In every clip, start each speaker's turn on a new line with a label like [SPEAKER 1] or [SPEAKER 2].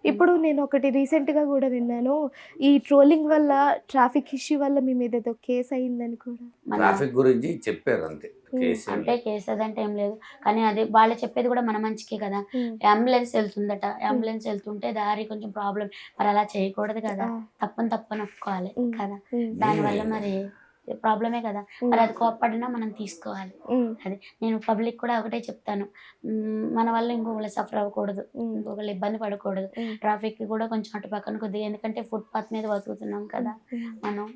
[SPEAKER 1] ఇప్పుడు నేను ఒకటి రీసెంట్‌గా గూడా విన్నాను. ఈ ట్రోలింగ్ వల్ల, ట్రాఫిక్ ఇష్యూ వల్ల మీ మీద ఏదో కేస్ అయిందని కూడా.
[SPEAKER 2] మన
[SPEAKER 3] ట్రాఫిక్ గురించి చెప్పారు అంతే. కేసు ఏం
[SPEAKER 2] అంటే
[SPEAKER 3] లేదు.
[SPEAKER 2] కేసు అదంటే ఏం లేదు. కానీ అది వాళ్ళు చెప్పేది కూడా మన మంచికే కదా.
[SPEAKER 1] హ్మ్.
[SPEAKER 2] అంబులెన్స్ వెళ్తుందట. అంబులెన్స్ వెళ్తుంటే దారి కొంచెం ప్రాబ్లమ్. మరి అలా చేయకూడదు కదా.
[SPEAKER 1] ఆ!
[SPEAKER 2] తప్పని ఒప్పుకోవాలి
[SPEAKER 1] హ్మ్.
[SPEAKER 2] కదా.
[SPEAKER 1] హ్మ్.
[SPEAKER 2] దానివల్ల మరి ప్రాబ్లమే కదా. మరి అది కోప్పడినా మనం తీసుకోవాలి.
[SPEAKER 1] హ్మ్.
[SPEAKER 2] అది నేను పబ్లిక్ కూడా ఒకటే చెప్తాను. మన వల్ల ఇంకొకళ్ళు సఫర్ అవ్వకూడదు.
[SPEAKER 1] హ్మ్.
[SPEAKER 2] ఇంకొకళ్ళు ఇబ్బంది పడకూడదు.
[SPEAKER 1] హ్మ్.
[SPEAKER 2] ట్రాఫిక్‌కి కూడా కొంచెం అటు పక్కన కొద్దిగా, ఎందుకంటే ఫుట్‌పాత్ మీద బతుకుతున్నాం కదా
[SPEAKER 1] హ్మ్.
[SPEAKER 2] మనం.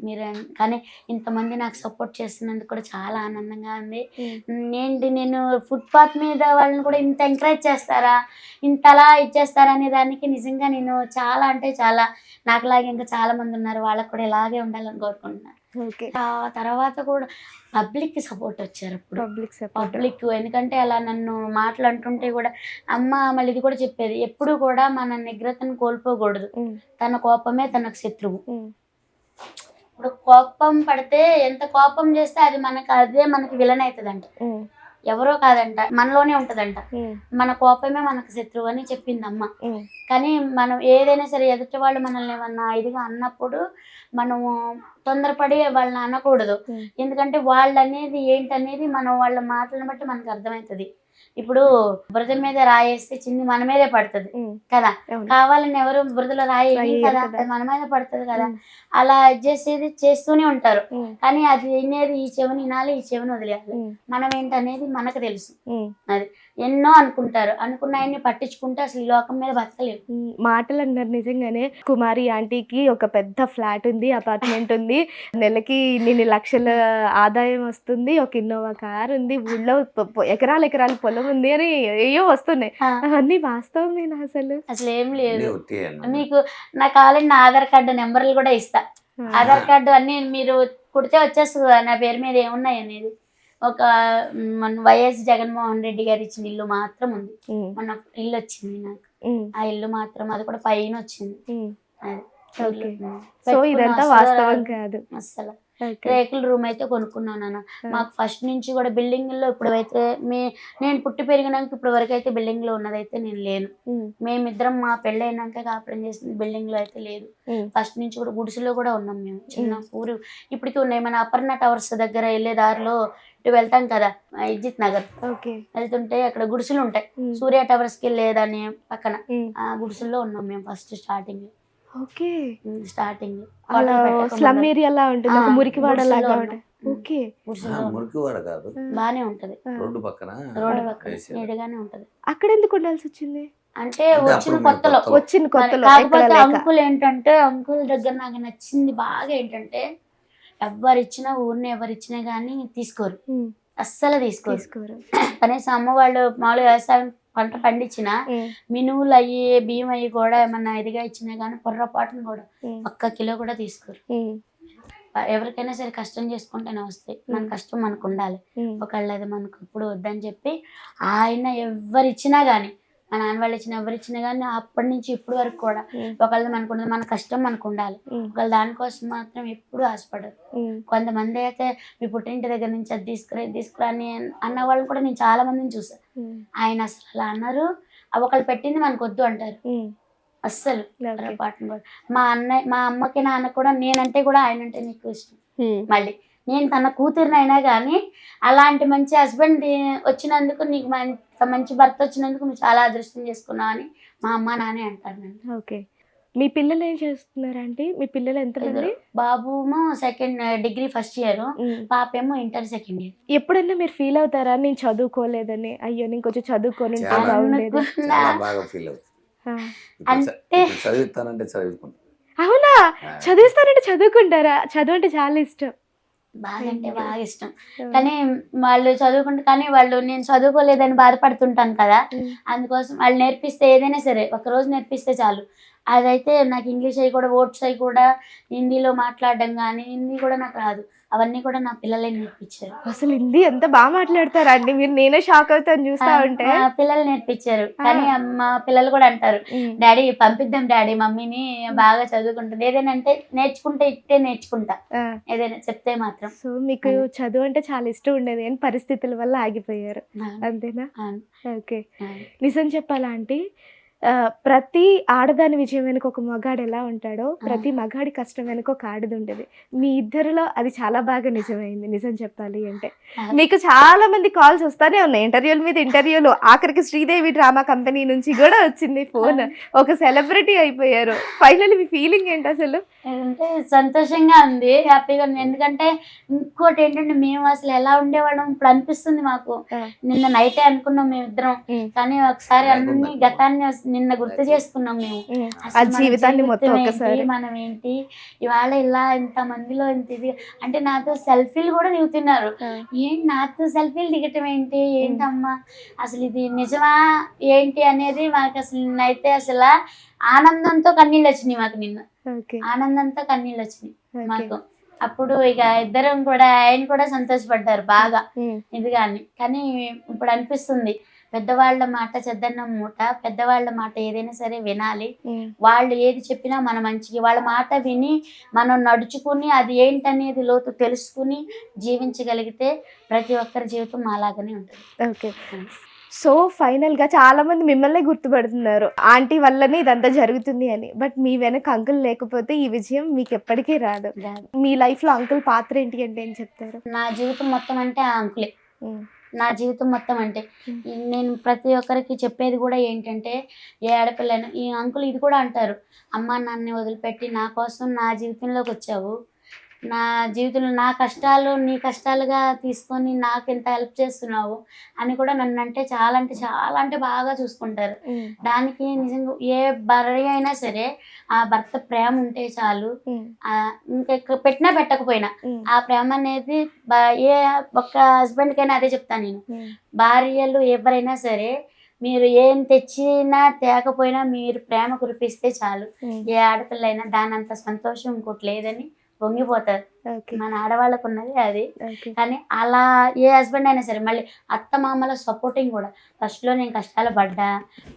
[SPEAKER 2] కానీ ఇంతమంది నాకు సపోర్ట్ చేస్తున్నందుకు కూడా చాలా ఆనందంగా ఉంది.
[SPEAKER 1] హ్మ్.
[SPEAKER 2] నేను ఫుట్‌పాత్ మీద వాళ్ళని కూడా ఇంత ఎంకరేజ్ చేస్తారా? ఇంతలా ఇచ్చేస్తారా అనే దానికి నిజంగా నేను చాలా అంటే చాలా, నాకులాగే ఇంకా చాలా మంది ఉన్నారు. వాళ్ళకి కూడా ఇలాగే ఉండాలని కోరుకుంటున్నాను.
[SPEAKER 1] ఓకే.
[SPEAKER 2] ఆ తర్వాత కూడా పబ్లిక్‌కి సపోర్ట్ వచ్చారు అప్పుడు.
[SPEAKER 1] Public support.
[SPEAKER 2] పబ్లిక్ ఎందుకంటే అలా నన్ను మాటలు అంటుంటే కూడా అమ్మ మళ్ళీ ఇది కూడా చెప్పేది. ఎప్పుడు కూడా మన నిగ్రతను కోల్పోకూడదు.
[SPEAKER 1] హ్మ్.
[SPEAKER 2] తన కోపమే తనకు శత్రువు.
[SPEAKER 1] హ్మ్.
[SPEAKER 2] ఇప్పుడు కోపం పడితే ఎంత కోపం చేస్తే అదే మనకి విలన్ అవుతదంట.
[SPEAKER 1] హ్మ్.
[SPEAKER 2] ఎవరో కాదంట, మనలోనే ఉంటదంట.
[SPEAKER 1] హ్మ్.
[SPEAKER 2] మన కోపమే మనకు శత్రువు అని చెప్పింది అమ్మ.
[SPEAKER 1] హ్మ్.
[SPEAKER 2] కానీ మనం ఏదైనా సరే ఎదుటి వాళ్ళు మనల్ని ఏమన్నా ఇదిగా అన్నప్పుడు మనము తొందరపడి వాళ్ళని అనకూడదు.
[SPEAKER 1] హ్మ్.
[SPEAKER 2] ఎందుకంటే వాళ్ళనేది ఏంటనేది మనం వాళ్ళ మాటలను బట్టి మనకు అర్థమవుతది. ఇప్పుడు బురద మీద రాయేస్తే చింది మన మీదే పడుతుంది
[SPEAKER 1] హ్మ్.
[SPEAKER 2] కదా.
[SPEAKER 1] అవును.
[SPEAKER 2] కావాలని ఎవరు బురదలో రాయి
[SPEAKER 1] రాయరు
[SPEAKER 2] కదా,
[SPEAKER 1] కదా.
[SPEAKER 2] అది మన మీద పడుతుంది కదా.
[SPEAKER 1] హ్మ్.
[SPEAKER 2] అలా చేసేది చేస్తూనే ఉంటారు.
[SPEAKER 1] హ్మ్.
[SPEAKER 2] కానీ అది వినేది ఈ చెవిని వినాలి, ఈ చెవిని వదిలేయాలి.
[SPEAKER 1] హ్మ్.
[SPEAKER 2] మనం ఏంటనేది మనకు తెలుసు.
[SPEAKER 1] హ్మ్.
[SPEAKER 2] అది ఎన్నో అనుకుంటారు, అనుకున్నాయన్ని పట్టించుకుంటే అసలు ఈ లోకం మీద బతకలేము.
[SPEAKER 1] హ్మ్. మాటలు అన్నారు నిజంగానే. కుమారి ఆంటీకి ఒక పెద్ద ఫ్లాట్ ఉంది, అపార్ట్మెంట్ ఉంది. నెలకి ఇన్ని లక్షల ఆదాయం వస్తుంది. ఒక ఇన్నోవా కార్ ఉంది. ఊళ్ళో ఎకరాలు ఎకరాలు పొలం ఉంది అని ఏయో వస్తున్నాయి.
[SPEAKER 2] ఆ,
[SPEAKER 1] అవన్నీ వాస్తవమేనా అసలు?
[SPEAKER 2] అసలు ఏం
[SPEAKER 3] అన్నీ
[SPEAKER 2] లేదు.
[SPEAKER 3] ఉట్టియే అన్నమాట.
[SPEAKER 2] మీకు నాకు కావాలంటే నా ఆధార్ కార్డు నెంబర్లు కూడా ఇస్తా. ఆధార్ కార్డు అన్ని మీరు కుడితే వచ్చేస్తుంది కదా నా పేరు మీద ఏమున్నాయి అనేది. ఒక మన వైఎస్ జగన్మోహన్ రెడ్డి గారు ఇచ్చిన ఇల్లు మాత్రం ఉంది.
[SPEAKER 1] హ్మ్.
[SPEAKER 2] మొన్న ఇల్లు వచ్చింది నాకు.
[SPEAKER 1] హ్మ్.
[SPEAKER 2] ఆ ఇల్లు మాత్రం అది కూడా పైన వచ్చింది.
[SPEAKER 1] హ్మ్.
[SPEAKER 2] అది
[SPEAKER 1] ఓకే.
[SPEAKER 2] ఇల్లు.
[SPEAKER 1] సో
[SPEAKER 2] పెట్టుకున్న
[SPEAKER 1] ఇదంతా
[SPEAKER 2] అస్సలు
[SPEAKER 1] వాస్తవం
[SPEAKER 2] రాదు.
[SPEAKER 1] కాదు.
[SPEAKER 2] అస్సలు
[SPEAKER 1] ఓకే.
[SPEAKER 2] రేకుల రూమ్ అయితే కొనుక్కున్నాను నాన్న. మాకు ఫస్ట్ నుంచి కూడా బిల్డింగ్లో ఇప్పుడైతే నేను పుట్టి పెరిగినాక ఇప్పటి వరకు అయితే బిల్డింగ్లో ఉన్నదైతే నేను లేను.
[SPEAKER 1] హ్మ్.
[SPEAKER 2] మేమిద్దరం మా పెళ్ళైనాక కాపురం చేసింది బిల్డింగ్లో అయితే లేదు.
[SPEAKER 1] హ్మ్.
[SPEAKER 2] ఫస్ట్ నుంచి కూడా గుడిసెలో కూడా ఉన్నాం మేము. చిన్న ఊరు ఇప్పటికీ ఉన్నాయి. మన అపర్ణ టవర్స్ దగ్గర వెళ్ళే దారిలో ఇటు వెళ్తాం కదా, ఇజ్జిత్ నగర్
[SPEAKER 1] ఓకే.
[SPEAKER 2] వెళ్తుంటే అక్కడ గుడిసెలు ఉంటాయి.
[SPEAKER 1] హ్మ్.
[SPEAKER 2] సూర్య టవర్స్కి వెళ్ళేదాన్ని పక్కన
[SPEAKER 1] హ్మ్.
[SPEAKER 2] ఆ గుడిసెల్లో ఉన్నాం మేము ఫస్ట్ స్టార్టింగ్.
[SPEAKER 1] ఓకే. అలా
[SPEAKER 2] హోటల్
[SPEAKER 1] స్లమ్ ఏరియాలా ఉంటుంది. ఒక మురికివాడలాగా
[SPEAKER 2] గుడిసెల్లో
[SPEAKER 1] ఉంటుంది. ఓకే.
[SPEAKER 2] గుడిసెల్లో
[SPEAKER 3] మురికివాడ కాదు,
[SPEAKER 2] బానే ఉంటది.
[SPEAKER 3] రోడ్డు పక్కన
[SPEAKER 2] రోడ్డు పక్కన
[SPEAKER 3] వేసారు.
[SPEAKER 2] నీడగానే ఉంటది.
[SPEAKER 1] అక్కడ ఎందుకు ఉండాల్సి వచ్చింది?
[SPEAKER 2] అంటే
[SPEAKER 3] అంటే
[SPEAKER 2] వచ్చిన
[SPEAKER 3] అప్పుడు మీరు
[SPEAKER 2] కొత్తలో
[SPEAKER 3] కొత్తలో.
[SPEAKER 1] వచ్చిన కొత్తలో ఎక్కడ
[SPEAKER 2] కాకపోతే
[SPEAKER 1] లేక.
[SPEAKER 2] అంకుల్ ఏంటంటే అంకుల్ దగ్గర నాకు నచ్చింది బాగా ఏంటంటే ఎవరిచ్చినా ఊరిని ఎవరిచ్చినా కానీ తీసుకోరు,
[SPEAKER 1] హ్మ్.
[SPEAKER 2] అస్సలు తీసుకోరు.
[SPEAKER 1] తీసుకోరు.
[SPEAKER 2] కనీసం అమ్మ వాళ్ళు మామూలుగా వ్యవసాయం పంట పండించిన
[SPEAKER 1] హ్మ్.
[SPEAKER 2] మినువులు అయ్యి బియ్యం అయ్యి కూడా ఏమన్నా ఇదిగా ఇచ్చినా కానీ పొర్రపాటును కూడా
[SPEAKER 1] హ్మ్.
[SPEAKER 2] ఒక్క కిలో కూడా తీసుకోరు.
[SPEAKER 1] హ్మ్.
[SPEAKER 2] ఎవరికైనా సరే కష్టం చేసుకుంటేనే వస్తాయి. మన కష్టం మనకు ఉండాలి.
[SPEAKER 1] హ్మ్.
[SPEAKER 2] ఒకళ్ళు అది మనకు ఇప్పుడు వద్దని చెప్పి ఆయన ఎవరిచ్చినా కానీ, మా నాన్న వాళ్ళు ఇచ్చిన ఎవరిచ్చినా కానీ అప్పటి నుంచి ఇప్పటి వరకు కూడా
[SPEAKER 1] హ్మ్.
[SPEAKER 2] ఒకళ్ళది మనకు ఉండదు. మన కష్టం మనకు ఉండాలి.
[SPEAKER 1] హ్మ్.
[SPEAKER 2] ఒకళ్ళు దానికోసం మాత్రం ఎప్పుడూ ఆశపడరు.
[SPEAKER 1] హ్మ్.
[SPEAKER 2] కొంతమంది అయితే మీ పుట్టింటి దగ్గర నుంచి అది తీసుకురా ఇది తీసుకురా అని అన్న వాళ్ళని కూడా నేను చాలా మందిని చూసాను.
[SPEAKER 1] హ్మ్.
[SPEAKER 2] ఆయన అసలు అలా అన్నారు. ఒకళ్ళు పెట్టింది మనకు వద్దు అంటారు.
[SPEAKER 1] హ్మ్.
[SPEAKER 2] అస్సలు
[SPEAKER 1] ఓకే.
[SPEAKER 2] పొరపాటున కూడా మా అమ్మకి నాన్న కూడా నేనంటే కూడా ఆయనంటే ఎక్కువ ఇష్టం.
[SPEAKER 1] హ్మ్.
[SPEAKER 2] మళ్ళీ నేను తన కూతురినైనా కానీ అలాంటి మంచి హస్బెండ్ వచ్చినందుకు నీకు మంచి భర్త వచ్చినందుకు నువ్వు చాలా అదృష్టం చేసుకున్నావు అని మా అమ్మ నాన్నే అంటారు నన్ను.
[SPEAKER 1] ఓకే. మీ పిల్లలు ఏం చేస్తున్నారండి? మీ పిల్లలు ఎంతమంది?
[SPEAKER 2] ఇద్దరు. బాబుమో డిగ్రీ ఫస్ట్ ఇయర్,
[SPEAKER 1] హ్మ్.
[SPEAKER 2] పాపేమో ఇంటర్ సెకండ్ ఇయర్.
[SPEAKER 1] ఎప్పుడైనా మీరు ఫీల్ అవుతారా నేను చదువుకోలేదని? అయ్యో నేను కొంచెం చదువుకొని ఉంటే
[SPEAKER 3] చాలా.
[SPEAKER 1] బాగుండేది.
[SPEAKER 2] అనుకున్నా.
[SPEAKER 3] చాలా బాగా ఫీల్ అవుతుంది.
[SPEAKER 1] ఆ.
[SPEAKER 3] ఇప్పుడు చదివిస్తానంటే చదువుకుంటా.
[SPEAKER 1] అవునా? చదివిస్తానంటే చదువుకుంటారా? చదువు అంటే చాలా ఇష్టం.
[SPEAKER 2] బాగా అంటే
[SPEAKER 1] అయ్యో.
[SPEAKER 2] బాగా ఇష్టం. కానీ వాళ్ళు చదువుకుంటే కానీ వాళ్ళు నేను చదువుకోలేదని బాధపడుతుంటాను కదా.
[SPEAKER 1] హ్మ్.
[SPEAKER 2] అందుకోసం వాళ్ళు నేర్పిస్తే ఏదైనా సరే ఒకరోజు నేర్పిస్తే చాలు. అదైతే నాకు ఇంగ్లీష్ అవి కూడా వర్డ్స్ అవి కూడా హిందీలో మాట్లాడడం కానీ హిందీ కూడా నాకు రాదు. అవన్నీ కూడా నా పిల్లలే నేర్పించారు.
[SPEAKER 1] అసలు హిందీ ఎంత బాగా మాట్లాడతారా అండి మీరు? నేనే షాక్ అవుతాను చూస్తా ఉంటే.
[SPEAKER 2] మా పిల్లలు నేర్పించారు. కానీ మా పిల్లలు కూడా అంటారు,
[SPEAKER 1] హ్మ్.
[SPEAKER 2] డాడీ పంపిద్దాం డాడీ మమ్మీని బాగా చదువుకుంటుంది. ఏదైనా అంటే నేర్చుకుంటే ఇట్టే నేర్చుకుంటా,
[SPEAKER 1] ఆ.
[SPEAKER 2] ఏదైనా చెప్తే మాత్రం.
[SPEAKER 1] సో మీకు చదువు అంటే చాలా ఇష్టం ఉండేది కానీ పరిస్థితుల వల్ల ఆగిపోయారు. అంతేనా?
[SPEAKER 2] అవును.
[SPEAKER 1] ఓకే.
[SPEAKER 2] అవును.
[SPEAKER 1] నిజం చెప్పాలా ఆంటీ, ప్రతి ఆడదాని విజయం వెనుక ఒక మగాడు ఎలా ఉంటాడో ప్రతి మగాడి కష్టం వెనుక ఒక ఆడది ఉంటుంది. మీ ఇద్దరిలో అది చాలా బాగా నిజమైంది. నిజం చెప్పాలి అంటే మీకు చాలా మంది కాల్స్ వస్తానే ఉన్నాయి, ఇంటర్వ్యూల మీద ఇంటర్వ్యూలు. ఆఖరికి శ్రీదేవి డ్రామా కంపెనీ నుంచి కూడా వచ్చింది ఫోన్. ఒక సెలబ్రిటీ అయిపోయారు. ఫైనల్లీ మీ ఫీలింగ్ ఏంటి అసలు?
[SPEAKER 2] అంటే సంతోషంగా ఉంది, హ్యాపీగా ఉంది. ఎందుకంటే ఇంకోటి ఏంటంటే మేము అసలు ఎలా ఉండేవాళ్ళం ఇప్పుడు అనిపిస్తుంది మాకు. నిన్న నైటే అనుకున్నాం మేమిద్దరం, కానీ ఒకసారి అన్ని గతాన్ని నిన్న గుర్తు చేసుకున్నాం మేము.
[SPEAKER 1] ఆ జీవితాన్ని మొత్తం ఒకసారి
[SPEAKER 2] మనం ఏంటి ఇవాళ ఇలా ఇంత మందిలో ఇంత ఇది అంటే నాతో సెల్ఫీలు కూడా దిగుతున్నారు. ఏంటి నాతో సెల్ఫీలు దిగటం ఏంటి, ఏంటమ్మా అసలు ఇది నిజమా ఏంటి అనేది మాకు అసలు నిన్నైతే అసలు ఆనందంతో కన్నీళ్ళు వచ్చినాయి మాకు. నిన్న ఆనందంతో కన్నీళ్ళు వచ్చినాయి మాకు. అప్పుడు ఇక ఇద్దరం కూడా ఆయన కూడా సంతోషపడ్డారు బాగా ఇదిగాని. కానీ ఇప్పుడు అనిపిస్తుంది పెద్దవాళ్ళ మాట చెద్దన్నం మూట, పెద్దవాళ్ళ మాట ఏదైనా సరే వినాలి. వాళ్ళు ఏది చెప్పినా మన మంచికి, వాళ్ళ మాట విని మనం నడుచుకుని అది ఏంటనేది లోతు తెలుసుకుని జీవించగలిగితే ప్రతి ఒక్కరి జీవితం అలాగనే ఉంటుంది.
[SPEAKER 1] ఓకే. సో ఫైనల్గా చాలా మంది మిమ్మల్ని గుర్తుపడుతున్నారు ఆంటీ వల్లనే ఇదంతా జరుగుతుంది అని. బట్ మీ వెనక అంకుల్ లేకపోతే ఈ విజయం మీకు ఎప్పటికీ రాదు. మీ లైఫ్లో అంకుల్ పాత్ర ఏంటి అంటే ఏం చెప్తారు?
[SPEAKER 2] నా జీవితం మొత్తం అంటే ఆ అంకులే. నా జీవితం మొత్తం అంటే నేను ప్రతి ఒక్కరికి చెప్పేది కూడా ఏంటంటే, ఏ ఆడపిల్లైనా ఈ అంకుల్ ఇది కూడా అంటారు, అమ్మ నాన్నని వదిలిపెట్టి నా కోసం నా జీవితంలోకి వచ్చావు, నా జీవితంలో నా కష్టాలు నీ కష్టాలుగా తీసుకొని నాకు ఎంత హెల్ప్ చేస్తున్నావు అని కూడా నన్ను అంటే చాలా బాగా చూసుకుంటారు. దానికి నిజంగా ఏ భార్య అయినా సరే ఆ భర్త ప్రేమ ఉంటే చాలు, ఇంకా పెట్టినా పెట్టకపోయినా ఆ ప్రేమ అనేది ఏ ఒక్క హస్బెండ్ కైనా అదే చెప్తాను నేను. భార్యలు ఎవరైనా సరే మీరు ఏం తెచ్చినా తేకపోయినా మీరు ప్రేమ కురిపిస్తే చాలు, ఏ ఆడపిల్ల అయినా దాని అంత సంతోషం ఇంకోటి లేదని పొంగిపోతారు. మన ఆడవాళ్ళకు ఉన్నది అది. కానీ అలా ఏ హస్బెండ్ అయినా సరే మళ్ళీ అత్త మామల సపోర్టింగ్ కూడా. ఫస్ట్లో నేను కష్టాలు పడ్డా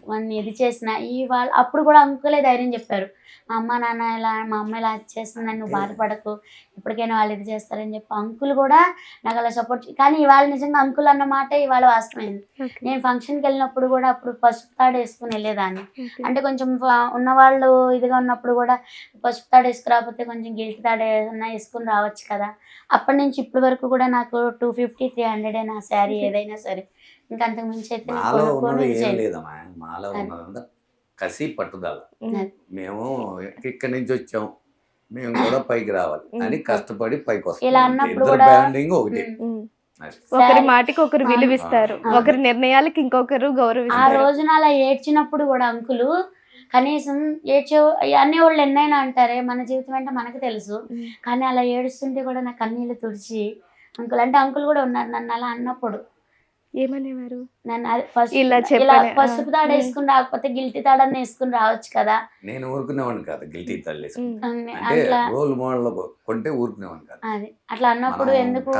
[SPEAKER 2] వాడిని ఇది చేసిన ఈ వాళ్ళు అప్పుడు కూడా అంకులే ధైర్యం చెప్పారు, మా అమ్మ నాన్న ఇలా మా అమ్మ ఇలా చేస్తుందని నువ్వు బాధపడకు, ఇప్పటికైనా వాళ్ళు ఇది చేస్తారని చెప్పి అంకుల్ కూడా నాకు అలా సపోర్ట్. కానీ ఇవాళ నిజంగా అంకుల్ అన్న మాట ఇవాళ వాస్తవమైంది. నేను ఫంక్షన్కి వెళ్ళినప్పుడు కూడా అప్పుడు పసుపు తాడు వేసుకుని వెళ్ళేదాన్ని. అంటే కొంచెం ఉన్నవాళ్ళు ఇదిగా ఉన్నప్పుడు కూడా పసుపు తాడు వేసుకురాకపోతే కొంచెం గిల్ట్ తాడు ఏదన్నా వేసుకుని రావచ్చు కదా. అప్పటి నుంచి ఇప్పటి వరకు కూడా నాకు 250-300 నా శారీ ఏదైనా సరే. ఇంకా అంతకు మించి అయితే
[SPEAKER 3] కసి పట్టుదల. మేము ఇక్కడి నుంచి వచ్చాం, మేము కూడా పైకి రావాలి అని కష్టపడి పైకి వస్తాం. ఒకటి
[SPEAKER 1] ఒకరి మాటకి ఒకరు విలువిస్తారు, ఒకరి నిర్ణయాలకి ఇంకొకరు గౌరవిస్తారు.
[SPEAKER 2] ఆ రోజున అలా ఏడ్చినప్పుడు కూడా అంకులు కనీసం అనేవాళ్ళు ఎన్నైనా అంటారే, మన జీవితం అంటే మనకు తెలుసు. కానీ అలా ఏడుస్తుంటే కూడా నా కన్నీళ్ళు తుడిచి అంకుల్ అంటే అంకుల్ కూడా ఉన్నారు. నన్ను అలా అన్నప్పుడు
[SPEAKER 1] ఏమనేవారు?
[SPEAKER 2] నన్ను ఇలా పసుపు తాడు వేసుకుని రాకపోతే గిల్టీ తాడని వేసుకుని రావచ్చు కదా.
[SPEAKER 3] నేను ఊరుకునేవాడిని కాదు, గిల్టీ తాడు రోల్ మోడల్ కొంటే ఊరుకునేవాడిని కాదు.
[SPEAKER 2] అది అట్లా అన్నప్పుడు ఎందుకు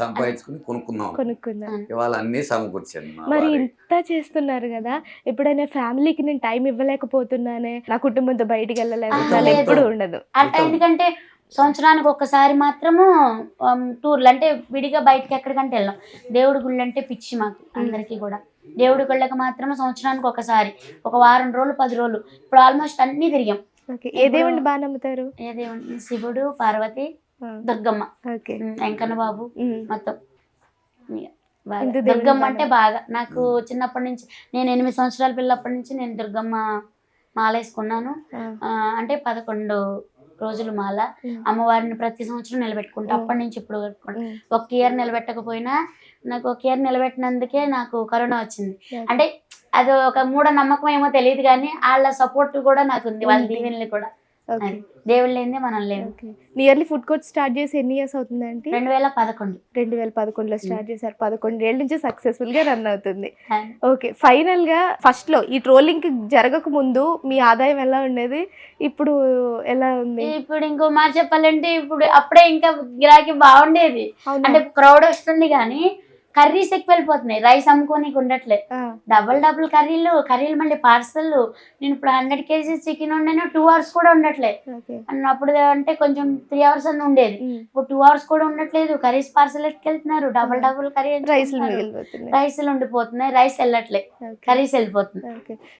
[SPEAKER 3] సంపాదించుకుని కొనుక్కున్నాం. ఇవాళ అన్ని సమకూర్చాను.
[SPEAKER 1] మరి ఇంత చేస్తున్నారు కదా, ఎప్పుడైనా ఫ్యామిలీకి నేను టైం ఇవ్వలేకపోతున్నానే, నా కుటుంబంతో బయటికి వెళ్ళలేదు ఎప్పుడు ఉండదు
[SPEAKER 2] అంటే. ఎందుకంటే సంవత్సరానికి ఒక్కసారి మాత్రము టూర్లు అంటే విడిగా బయటకి ఎక్కడికంటే వెళ్ళాం. దేవుడి గుళ్ళు అంటే పిచ్చి మాకు అందరికీ కూడా. దేవుడి గుళ్ళకి మాత్రమే సంవత్సరానికి ఒకసారి, ఒక వారం రోజులు 10 రోజులు ఇప్పుడు ఆల్మోస్ట్ అన్ని తిరిగాం.
[SPEAKER 1] ఏ దేవుడిని బాగా నమ్ముతారు?
[SPEAKER 2] ఏ దేవుడిని? శివుడు, పార్వతి, దుర్గమ్మ, వెంకన్న బాబు, మొత్తం దుర్గమ్మ అంటే బాగా. నాకు చిన్నప్పటి నుంచి నేను 8 సంవత్సరాల పిల్లప్పటి నుంచి నేను దుర్గమ్మ మాల వేసుకున్నాను. అంటే 11 రోజులు మాల. అమ్మవారిని ప్రతి సంవత్సరం నిలబెట్టుకుంటా, అప్పటి నుంచి ఇప్పుడు పెట్టుకుంటా. ఒక ఇయర్ నిలబెట్టకపోయినా నాకు ఒక ఇయర్ నిలబెట్టినందుకే నాకు కరోనా వచ్చింది. అంటే అది ఒక మూఢ నమ్మకం ఏమో తెలియదు, కానీ వాళ్ళ సపోర్ట్ కూడా నాకు ఉంది, వాళ్ళ దీవెనలు కూడా. దేవుళ్ళు లేదే మనం లేదు.
[SPEAKER 1] నియర్లీ ఫుడ్ కోర్ట్ స్టార్ట్ చేసి ఎన్ని ఇయర్స్ అవుతుంది అంటే?
[SPEAKER 2] 2011
[SPEAKER 1] స్టార్ట్ చేశారు. 11 ఏళ్ళ నుంచి సక్సెస్ఫుల్ గా రన్ అవుతుంది. ఓకే, ఫైనల్ గా ఫస్ట్ లో ఈ ట్రోలింగ్ జరగక ముందు మీ ఆదాయం ఎలా ఉండేది, ఇప్పుడు ఎలా ఉంది?
[SPEAKER 2] ఇప్పుడు ఇంకో మాట చెప్పాలంటే ఇప్పుడు అప్పుడే ఇంకా గిరాకీ బాగుండేది. అంటే క్రౌడ్ వస్తుంది కానీ కర్రీస్ ఎక్కువ వెళ్ళిపోతున్నాయి, రైస్ అమ్ముకోనికి ఉండట్లే. డబుల్ కర్రీలు మళ్ళీ పార్సల్. నేను ఇప్పుడు 100 kgs చికెన్ ఉండేనా 2 hours కూడా ఉండట్లే. అప్పుడు అంటే కొంచెం 3 hours అని ఉండేది, ఇప్పుడు 2 hours కూడా ఉండట్లేదు. కర్రీస్ పార్సల్ ఎట్టుకెళ్తున్నారు, డబుల్ కర్రీ రైస్లు ఉండిపోతున్నాయి, రైస్ వెళ్ళట్లే, కర్రీస్ వెళ్ళిపోతున్నాయి.